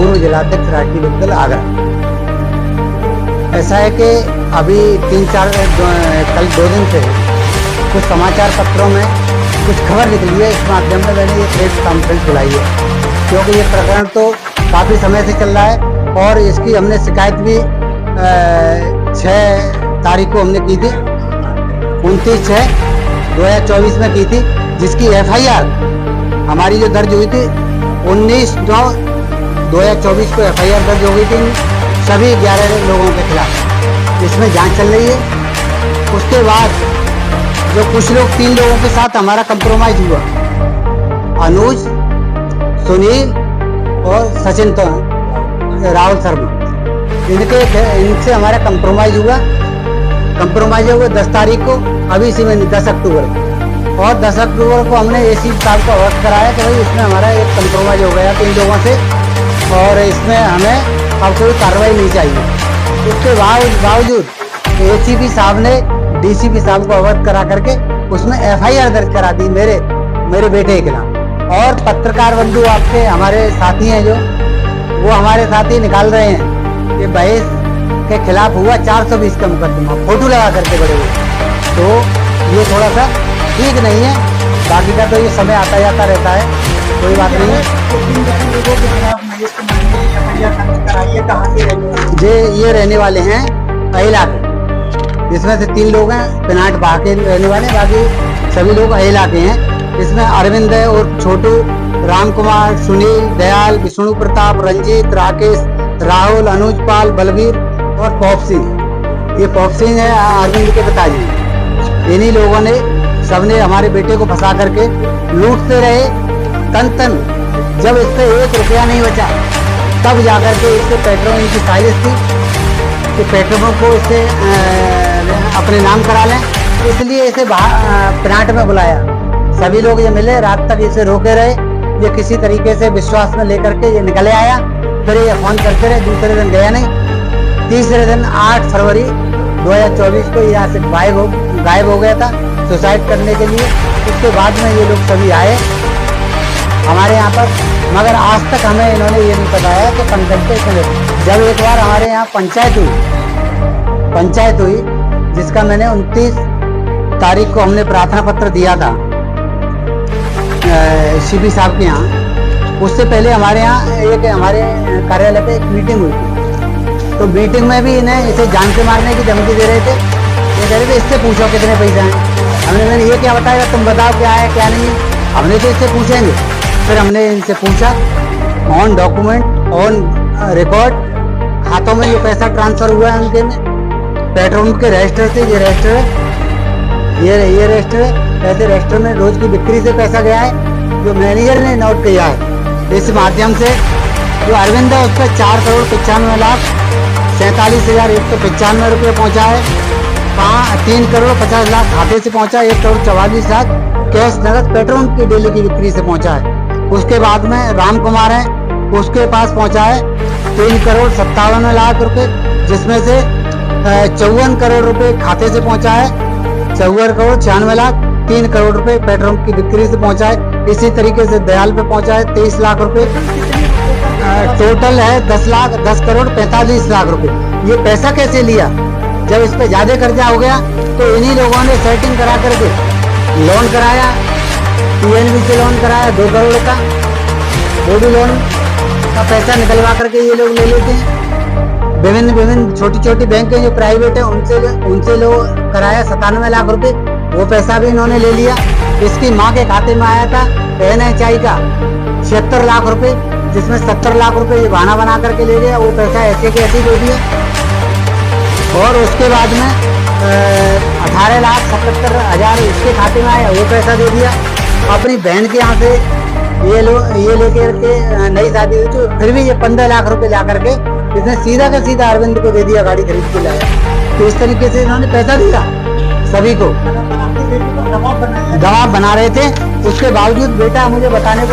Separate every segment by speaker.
Speaker 1: पूर्व जिलाध्यक्ष राष्ट्रीय लोकदल आगरा। ऐसा है कि अभी कल 2 दिन से कुछ समाचार पत्रों में कुछ खबर निकली है, इस माध्यम में मैंने ये प्रेस कॉन्फ्रेंस बुलाई है, क्योंकि ये प्रकरण तो काफ़ी समय से चल रहा है और इसकी हमने शिकायत भी 6 तारीख को हमने की थी, 29/6/2024 में की थी, जिसकी FIR हमारी जो दर्ज हुई थी 19/9/2024 को FIR दर्ज हो गई थी सभी 11 लोगों के खिलाफ। इसमें जांच चल रही है। उसके बाद जो कुछ लोग 3 लोगों के साथ हमारा कंप्रोमाइज हुआ, अनुज, सुनील और सचिन राहुल शर्मा, इनसे हमारा कंप्रोमाइज हुआ 10 तारीख को, अभी इसी में 10 अक्टूबर को। और 10 अक्टूबर को हमने एसी साहब को अवगत कराया कि भाई इसमें हमारा एक कंप्रोमाइज हो गया 3 लोगों से और इसमें हमें अब कोई कार्रवाई नहीं चाहिए। उसके बावजूद ACP साहब ने DCP साहब को अवगत करा करके उसमें FIR दर्ज करा दी मेरे बेटे के खिलाफ। और पत्रकार बंधु आपके हमारे साथी हैं जो, वो हमारे साथी निकाल रहे हैं कि बहस के खिलाफ हुआ 420 का मुकदमा, फोटो लगा करके बड़े हुए, तो ये थोड़ा सा ठीक नहीं है। बाकी का तो ये समय आता जाता रहता है, कोई बात नहीं है। ये रहने वाले हैं अहिला के, इसमें से 3 लोग हैं पिनाट बाह के रहने वाले, बाकी सभी लोग अहिला के हैं। इसमें अरविंद है और छोटू, राम कुमार, सुनील, दयाल, विष्णु प्रताप, रंजीत, राकेश, राहुल, अनुज पाल, बलवीर और पॉप सिंह। ये पॉप सिंह है अरविंद के पिताजी। इन्हीं लोगों ने सबने हमारे बेटे को फंसा करके लूटते रहे तन। जब इससे 1 रुपया नहीं बचा तब जाकर के इससे पेट्रोल, इनकी साजिश थी कि पेट्रोल को इससे अपने नाम करा लें, इसलिए इसे प्लांट में बुलाया। सभी लोग ये मिले, रात तक इसे रोके रहे, ये किसी तरीके से विश्वास में लेकर के ये निकले आया। फिर ये फोन करते रहे, दूसरे दिन गया नहीं। तीसरे दिन 8 फरवरी 2024 को यहाँ से गायब हो गया था सुसाइड करने के लिए। उसके बाद में ये लोग सभी आए हमारे यहाँ पर, मगर आज तक हमें इन्होंने ये नहीं बताया कि कंसल्टेशन। जब एक बार हमारे यहाँ पंचायत हुई जिसका मैंने 29 तारीख को हमने प्रार्थना पत्र दिया था CP साहब के यहाँ, उससे पहले हमारे यहाँ हमारे कार्यालय पे एक मीटिंग हुई थी। तो मीटिंग में भी इन्हें इसे जान से मारने की धमकी दे रहे थे। ये कह रहे थे इससे पूछो कितने पैसे हैं। मैंने ये क्या बताया, तुम बताओ क्या है क्या नहीं है। हमने तो इससे पूछेंगे। फिर हमने इनसे पूछा ऑन डॉक्यूमेंट, ऑन रिकॉर्ड, खातों में ये पैसा ट्रांसफर हुआ है उनके में, पेट्रोल के रजिस्टर से। ये रजिस्टर है, ये रजिस्टर है। ऐसे रजिस्टर में रोज की बिक्री से पैसा गया है जो मैनेजर ने नोट किया है। इस माध्यम से जो अरविंद है उस पर 4,95,47,195 रुपये पहुँचा है। 3,50,00,000 खाते से पहुँचा, 1,44,00,000 कैश नगद पेट्रोल की डेली की बिक्री से पहुँचा है। उसके बाद में राम कुमार है, उसके पास पहुँचा है 3,57,00,000 रुपये, जिसमें से 54 करोड़ रुपए खाते से पहुँचा है, 54,96,00,000, 3 करोड़ रुपए पेट्रोल की बिक्री से पहुँचा है। इसी तरीके से दयाल पे पहुँचा है 23 लाख रुपए। टोटल है 10,45,00,000 रुपए। ये पैसा कैसे लिया? जब इस पे ज्यादा कर्जा हो गया तो इन्हीं लोगों ने सेटिंग करा करके लोन कराया, PNB से लोन कराया 2 करोड़ का। बॉडी लोन का पैसा निकलवा करके ये लोग ले लेते हैं। विभिन्न छोटी बैंक है जो प्राइवेट है उनसे लोग कराया 97 लाख रुपए, वो पैसा भी इन्होंने ले लिया। इसकी माँ के खाते में आया था NHI का 76 लाख रुपए, जिसमें 70 लाख रुपए ये बहाना बना करके ले लिया, वो पैसा ऐसे के ऐसे दे दिया। और उसके बाद में 18,77,000 इसके खाते में आया, वो पैसा दे दिया। अपनी बहन के यहाँ से ये लेकर के नई शादी हुई, तो फिर भी ये 15 लाख रुपए ला करके इसने सीधा का सीधा अरविंद को दे दिया, गाड़ी खरीद के लाया। तो इस तरीके से इन्होंने पैसा दिया सभी को, दबाव बना रहे थे। उसके बावजूद बेटा मुझे बता नहीं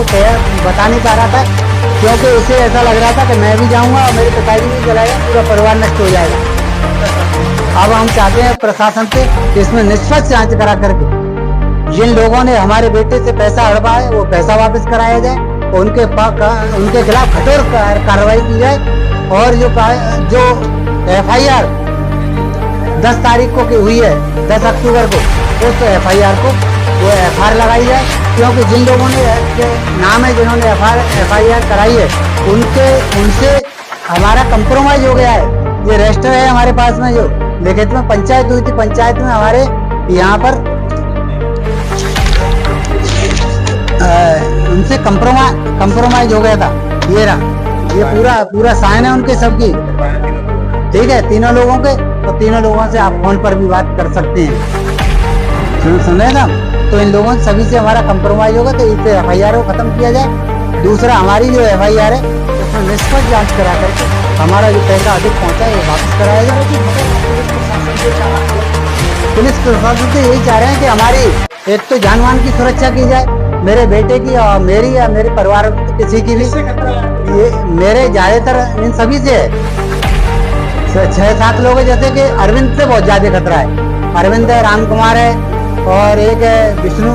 Speaker 1: पा रहा था, क्योंकि उसे ऐसा लग रहा था कि मैं भी जाऊंगा और मेरे पिताजी भी चलाएगा, पूरा परिवार नष्ट हो जाएगा। अब हम चाहते हैं प्रशासन से कि इसमें निष्पक्ष जांच करा करके जिन लोगों ने हमारे बेटे से पैसा हड़पा है वो पैसा वापस कराया जाए, उनके खिलाफ कठोर कार्रवाई की जाए और जो FIR 10 तारीख को हुई है, 10 अक्टूबर को, उस FIR को वो FIR लगाई जाए, क्योंकि जिन लोगों ने नाम है जिन्होंने FIR कराई है उनसे हमारा कंप्रोमाइज हो गया है। ये रजिस्टर है हमारे पास में जो लिखित में पंचायत हुई थी, पंचायत में हमारे यहाँ पर उनसे कंप्रोमाइज हो गया था। ये पूरा साइन है उनके सबकी, ठीक है, तीनों लोगों के। तो तीनों लोगों से आप फोन पर भी बात कर सकते हैं, सुन रहे ना। तो इन लोगों सभी से हमारा कंप्रोमाइज होगा, तो इसे FIR को खत्म किया जाए। दूसरा, हमारी जो FIR है उसमें निष्पक्ष जांच करा करके हमारा जो पैसा अधिक पहुंचा है वो वापस कराया जाए। पुलिस प्रशासन से यही चाह रहे हैं कि हमारी एक तो जान मान की सुरक्षा की जाए, मेरे बेटे की और मेरी या मेरे परिवार किसी की भी। ये मेरे ज्यादातर इन सभी से है, 6-7 लोग हैं, जैसे कि अरविंद से बहुत ज्यादा खतरा है। अरविंद है, राम कुमार है और एक है विष्णु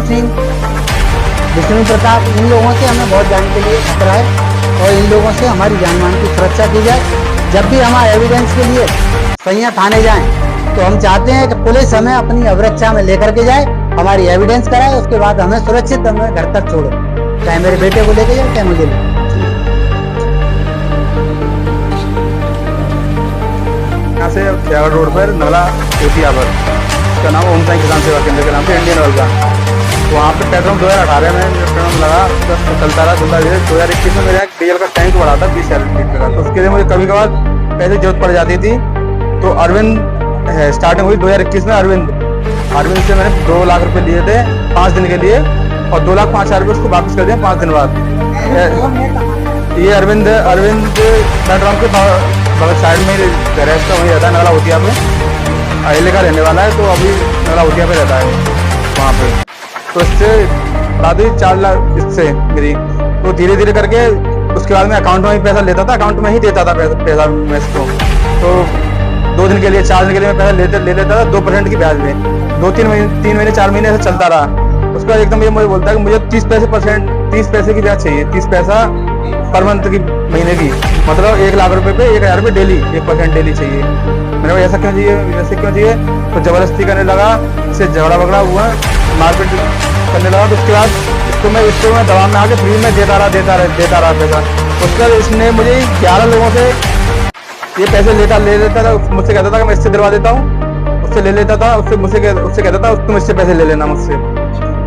Speaker 1: प्रताप। इन लोगों से हमें बहुत जान के लिए खतरा है और इन लोगों से हमारी जान मान की सुरक्षा की जाए। जब भी हमारे एविडेंस के लिए सैया थाने जाएं तो हम चाहते हैं कि पुलिस हमें अपनी अवरक्षा में लेकर के जाए, हमारी एविडेंस कराए, उसके बाद हमें सुरक्षित हमें घर तक छोड़े, चाहे मेरे बेटे को लेके जाए चाहे मुझे ले।
Speaker 2: यहाँ से खियावड़ रोड पर नगला चौथिया पर, उसका नाम ओम साई किसान सेवा केंद्र के नाम से इंडियन ऑयल का। तो वहाँ पे पेट्रोल 2018 में पेट्रोल लगा, चलता रहा 2021 में मेरा डीजल का टैंक बढ़ा था 20,000 लीटर का। तो उसके लिए मुझे कभी कभार पैसे जरूरत पड़ जाती थी। तो अरविंद स्टार्टिंग हुई 2021 में। अरविंद से मैंने 2 लाख रुपए लिए थे 5 दिन के लिए और 2,05,000 रुपये उसको वापस कर दिया 5 दिन बाद। ये अरविंद पेट्रोल के बगल साइड में घर है इसका, वहीं रहता है, नगला होतिया पे, अहले का रहने वाला है। तो अभी नगला होतिया पे रहता है वहाँ पे। तो इससे बात हुई 4 लाख इससे मेरी। तो धीरे धीरे करके उसके बाद मैं अकाउंट में ही पैसा लेता था, अकाउंट में ही देता था पैसा मैं इसको। तो 2 दिन के लिए 4 दिन के लिए मैं पैसा ले लेता था 2% की ब्याज में। 2-3 महीने 3 महीने 4 महीने ऐसे चलता रहा। उसके बाद एकदम ये मुझे बोलता है कि मुझे 30 पैसे की ब्याज चाहिए, 30 पैसा पर मंथ की, महीने की, मतलब 1 लाख रुपए पे 1,000 रुपये डेली, 1% डेली चाहिए। मैंने कहा ऐसा क्यों चाहिए, वैसे क्यों चाहिए? तो जबरदस्ती करने लगा, इससे झगड़ा वगड़ा हुआ, मारपीट करने लगा। तो उसके बाद इसको मैं दवा में आके फ्री में देता रहा पैसा। उसके बाद इसने मुझे 11 लोगों से ये पैसे ले लेता था। मुझसे कहता था कि मैं इससे दिलवा देता हूँ, उससे ले लेता था, उससे कहता था तुम इससे पैसे ले लेना मुझसे।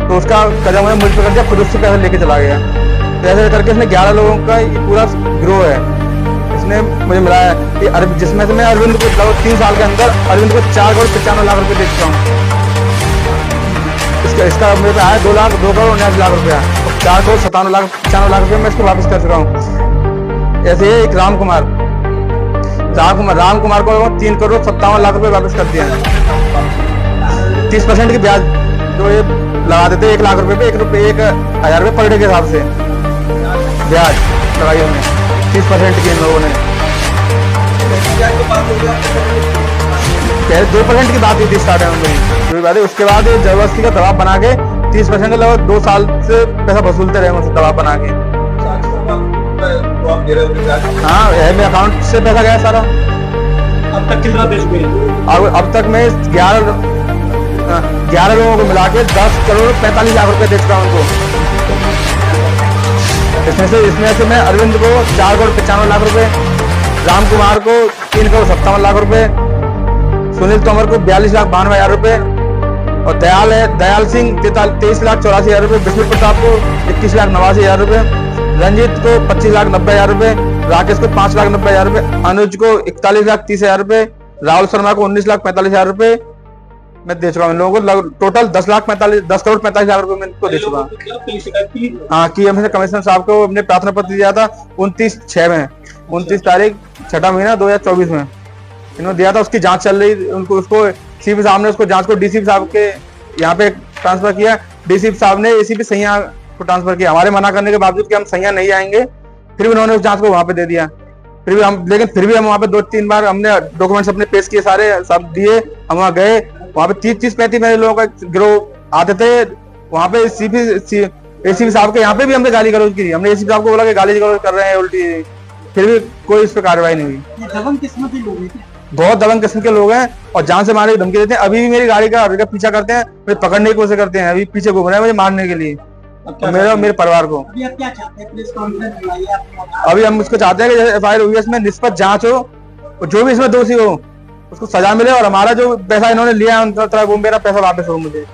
Speaker 2: तो उसका कदम है मुझ पर कर दिया, खुद उससे पैसे लेके चला गया। तो ऐसे करके इसने 11 लोगों का ये पूरा गिरोह है, इसने मुझे मिला है। जिसमें से मैं अरविंद को 3 साल के अंदर अरविंद को 4,95 लाख रुपए दे चुका हूँ। इसका मेरे पे आया 2,79 लाख रुपया, 4,97 लाख रुपये मैं इसको वापस कर चुका हूँ। ऐसे ही एक राम कुमार को 3,57 लाख रुपए वापस कर दिया है। 30% की ब्याज जो ये लगा देते 1 लाख रुपए पे 1,000 रुपये पर डे के हिसाब से ब्याज लगाई हमने 30% की इन लोगों ने। पहले 2% की बात हुई थी स्टार्टिंग में, जो बात है। उसके बाद जबरदस्ती का दबाव बना के 30% का लगभग 2 साल से पैसा वसूलते रहे मुझसे दबाव बना के। हाँ, मेरे अकाउंट से पैसा गया सारा।
Speaker 3: अब तक कितना दे चुके हैं?
Speaker 2: अब तक मैं 11 लोगों को मिला के 10,45 लाख रुपए दे चुका हूँ उनको। इसमें से मैं अरविंद को 4,95 लाख रुपए, राम कुमार को 3,57 लाख रुपए, सुनील तोमर को 42,92,000 रुपए और दयाल सिंह 23,84,000 रुपए, विष्णु प्रताप को 21,89,000 रुपए, रंजीत को 25,90,000 रुपए, राकेश को 5,90,000 रुपए, अनुज को 41,30,000 रुपए, राहुल शर्मा को 19,45,000 रुपए मैं दे चुका हूँ। इन लोगों को टोटल 10,45 लाख रुपए मैं इनको दे चुका हूँ। हाँ, कि हमने कमिश्नर साहब को अपने प्रार्थना पत्र दिया था 29 तारीख 6वां महीना 2024 में इन्होंने दिया था। उसकी जांच चल रही, उसको सीपी साहब ने उसको जांच को डीसीपी साहब के यहाँ पे ट्रांसफर किया। डीसीपी साहब ने एसीपी सैया को ट्रांसफर किया। हमारे मना करने के बावजूद कि हम सैया नहीं आएंगे, फिर भी उन्होंने उस जांच को वहां पे दे दिया। फिर भी हम वहाँ पे 2-3 बार हमने डॉक्यूमेंट्स अपने पेश किए, सारे सब दिए। हम वहाँ गए, वहाँ पे 30-35 मेरे लोगों का गिरोह आते थे। वहाँ पे एसीपी साहब के यहाँ पे भी हमने गाली गलौज की, हमने एसीपी साहब को बोला कि गाली गलौज कर रहे हैं उल्टी, फिर भी कोई इस पर कार्रवाई नहीं हुई।
Speaker 3: ये दबंग किस्म के लोग हैं क्या?
Speaker 2: बहुत दबंग किस्म के लोग हैं और जान से मारने की धमकी देते हैं। अभी भी मेरी गाड़ी का पीछा करते हैं, मुझे पकड़ने की कोशिश करते हैं, अभी पीछे घूम रहे हैं मुझे मारने के लिए, मेरे परिवार को।
Speaker 3: अभी आप क्या चाहते हैं? पुलिस कॉन्फ्रेंस बुलाइए आप।
Speaker 2: अभी हम उसको चाहते हैं कि FIR हुई है इसमें निष्पक्ष जांच हो और जो भी इसमें दोषी हो उसको सजा मिले और हमारा जो पैसा इन्होंने लिया है उनका, वो मेरा पैसा वापस हो मुझे।